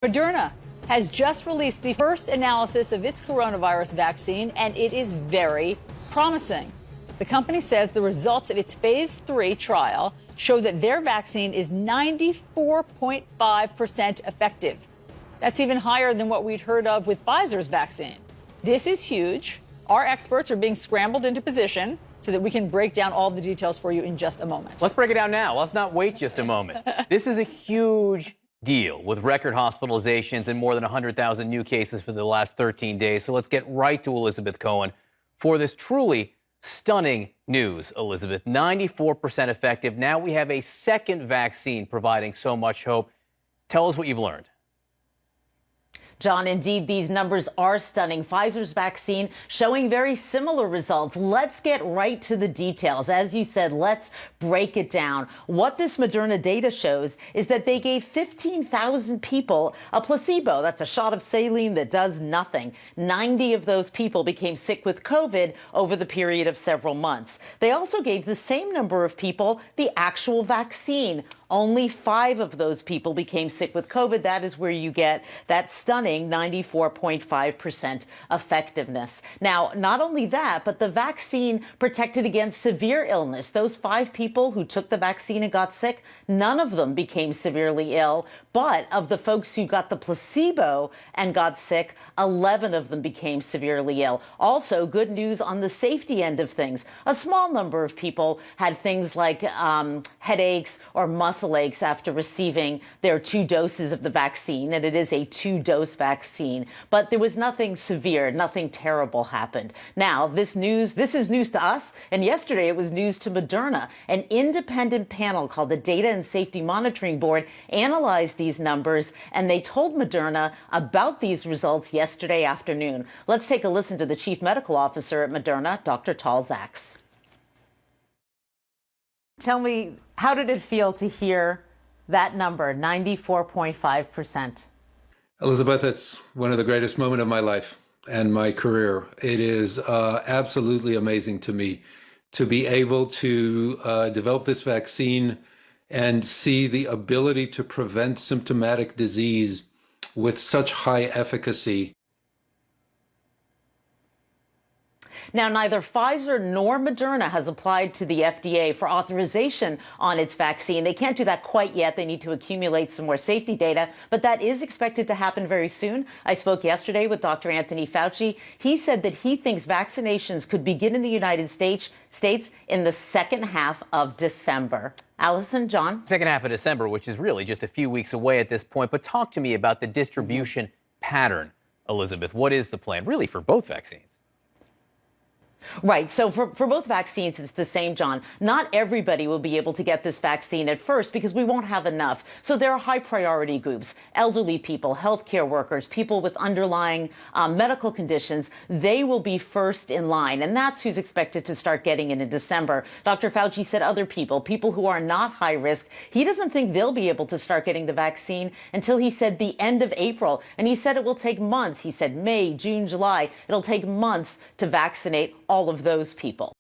Moderna has just released the first analysis of its coronavirus vaccine, and it is very promising. The company says the results of its phase 3 trial show that their vaccine is 94.5% effective. That's even higher than what we'd heard of with Pfizer's vaccine. This is huge. Our experts are being scrambled into position so that we can break down all the details for you in just a moment. Let's break it down now. Let's not wait just a moment. This is a huge deal with record hospitalizations and more than 100,000 new cases for the last 13 days. So let's get right to Elizabeth Cohen for this truly stunning news, Elizabeth. 94% effective. Now we have a second vaccine providing so much hope. Tell us what you've learned. John, indeed, these numbers are stunning. Pfizer's vaccine showing very similar results. Let's get right to the details. As you said, let's break it down. What this Moderna data shows is that they gave 15,000 people a placebo. That's a shot of saline that does nothing. 90 of those people became sick with COVID over the period of several months. They also gave the same number of people the actual vaccine. Only 5 of those people became sick with COVID. That is where you get that stunning 94.5% effectiveness. Now, not only that, but the vaccine protected against severe illness. Those 5 people who took the vaccine and got sick, none of them became severely ill. But of the folks who got the placebo and got sick, 11 of them became severely ill. Also, good news on the safety end of things. A small number of people had things like headaches or muscle aches after receiving their 2 doses of the vaccine, and it is a 2-dose vaccine. But there was nothing severe, nothing terrible happened. Now, this is news to us, and yesterday it was news to Moderna. An independent panel called the Data and Safety Monitoring Board analyzed these numbers, and they told Moderna about these results yesterday afternoon. Let's take a listen to the Chief Medical Officer at Moderna, Dr. Tal Zaks. Tell me, how did it feel to hear that number, 94.5%? Elizabeth, it's one of the greatest moments of my life and my career. It is absolutely amazing to me to be able to develop this vaccine and see the ability to prevent symptomatic disease with such high efficacy. Now, neither Pfizer nor Moderna has applied to the FDA for authorization on its vaccine. They can't do that quite yet. They need to accumulate some more safety data, but that is expected to happen very soon. I spoke yesterday with Dr. Anthony Fauci. He said that he thinks vaccinations could begin in the United States in the second half of December. Allison, John? Second half of December, which is really just a few weeks away at this point. But talk to me about the distribution pattern, Elizabeth. What is the plan, really, for both vaccines? Right. So for both vaccines, it's the same, John. Not everybody will be able to get this vaccine at first because we won't have enough. So there are high priority groups, elderly people, healthcare workers, people with underlying medical conditions. They will be first in line. And that's who's expected to start getting it in December. Dr. Fauci said other people who are not high risk, he doesn't think they'll be able to start getting the vaccine until, he said, the end of April. And he said it will take months. He said May, June, July. It'll take months to vaccinate all of those people.